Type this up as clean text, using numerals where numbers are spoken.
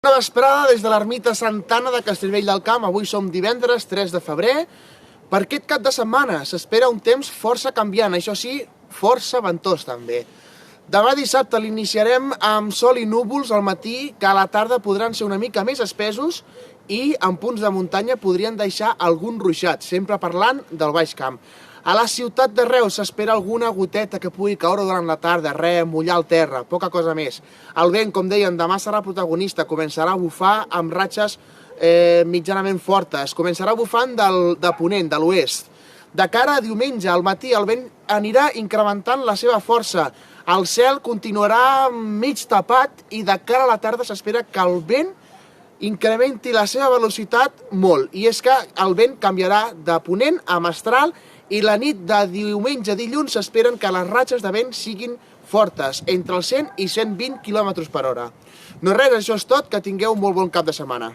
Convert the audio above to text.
Bona vesprada des de l'ermita Santana de Castellvell del Camp. Avui som divendres 3 de febrer. Per aquest cap de setmana s'espera un temps força canviant, això sí, força ventós també. Demà dissabte l'iniciarem amb sol i núvols al matí, que a la tarda podran ser una mica més espesos i en punts de muntanya podrien deixar algun ruixat, sempre parlant del Baix Camp. A la ciutat de Reus s'espera alguna goteta que pugui caure durant la tarda, mullar el terra, poca cosa més. El vent, com deien, demà serà protagonista, començarà a bufar amb ratxes mitjanament fortes, començarà bufant de ponent, de l'oest. De cara a diumenge, al matí, el vent anirà incrementant la seva força, el cel continuarà mig tapat i de cara a la tarda s'espera que el vent incrementi la seva velocitat molt. I és que el vent canviarà de ponent a mestral i la nit de diumenge a dilluns s'esperen que les ratxes de vent siguin fortes, entre els 100 i 120 km per hora. No res, això és tot, que tingueu un molt bon cap de setmana.